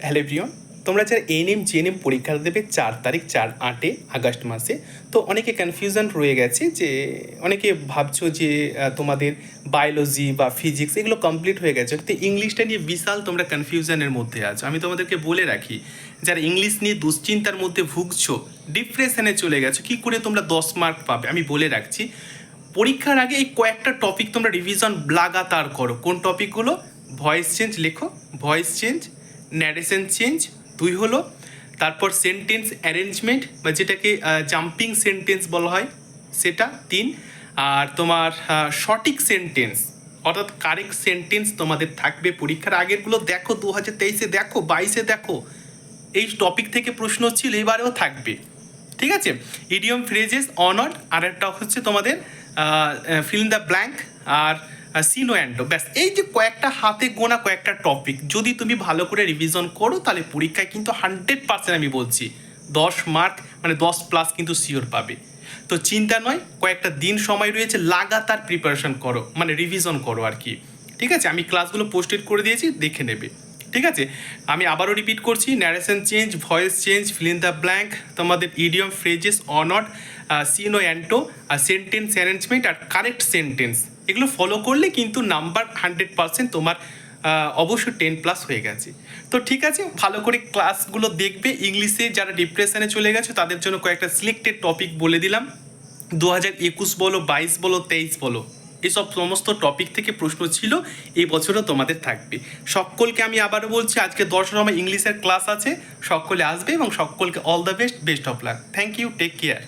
Hello everyone, তোমরা যারা ANM GNM পরীক্ষা দেবে 4 আগস্ট মাসে, তো অনেকে কনফিউশন রয়ে গেছে যে অনেকে ভাবছো যে তোমাদের বায়োলজি বা ফিজিক্স এগুলো কমপ্লিট হয়ে গেছে, তো ইংলিশটা নিয়ে বিশাল তোমরা কনফিউশনের মধ্যে আছো। আমি তোমাদেরকে বলে রাখি, যারা ইংলিশ নিয়ে দুশ্চিন্তার মধ্যে ভুগছো, ডিপ্রেশনে চলে গেছো, কী করে তোমরা 10 মার্ক পাবে আমি বলে রাখছি। পরীক্ষার আগে এই কয়েকটা টপিক তোমরা রিভিশন লাগাতার করো। কোন টপিকগুলো? ভয়েস চেঞ্জ লেখো, ভয়েস চেঞ্জ, ন্যারেশন চেঞ্জ 2 হলো, তারপর সেন্টেন্স অ্যারেঞ্জমেন্ট বা যেটাকে জাম্পিং সেন্টেন্স বলা হয় সেটা 3, আর তোমার সঠিক সেন্টেন্স অর্থাৎ কারেক্ট সেন্টেন্স তোমাদের থাকবে। পরীক্ষার আগেরগুলো দেখো, 2023-এ দেখো, 22-এ দেখো, এই টপিক থেকে প্রশ্ন ছিল, এবারেও থাকবে। ঠিক আছে, ইডিয়ম ফ্রেজেস অনার, আর একটা হচ্ছে তোমাদের ফিল ইন দ্য ব্ল্যাঙ্ক আর সিনো অ্যান্ডো। ব্যাস, এই যে কয়েকটা হাতে গোনা কয়েকটা টপিক যদি তুমি ভালো করে রিভিশন করো, তাহলে পরীক্ষায় কিন্তু 100% আমি বলছি 10 মার্ক মানে 10+ কিন্তু শিওর পাবে। তো চিন্তা নয়, কয়েকটা দিন সময় রয়েছে, লাগাতার প্রিপারেশন করো, মানে রিভিশন করো আর কি। ঠিক আছে, আমি ক্লাসগুলো পোস্টেড করে দিয়েছি, দেখে নেবে। ঠিক আছে, আমি আবারও রিপিট করছি, narration change, voice change, fill in the blank, তোমাদের ইডিয়ম ফ্রেজেস অনট, সিনো অ্যান্টো, আর সেন্টেন্স অ্যারেঞ্জমেন্ট আর কারেক্ট সেন্টেন্স, এগুলো ফলো করলে কিন্তু নাম্বার 100% তোমার অবশ্যই 10+ হয়ে গেছে। তো ঠিক আছে, ভালো করে ক্লাসগুলো দেখবে। ইংলিশে যারা ডিপ্রেশনে চলে গেছো তাদের জন্য কয়েকটা সিলেক্টেড টপিক বলে দিলাম। 2021 বলো, 22 বলো, 23 বলো, এসব সমস্ত টপিক থেকে প্রশ্ন ছিল, এই বছরও তোমাদের থাকবে। সকলকে আমি আবারও বলছি, আজকে 10 নম্বর ইংলিশের ক্লাস আছে, সকলে আসবে এবং সকলকে all the best, best of luck. Thank you, take care.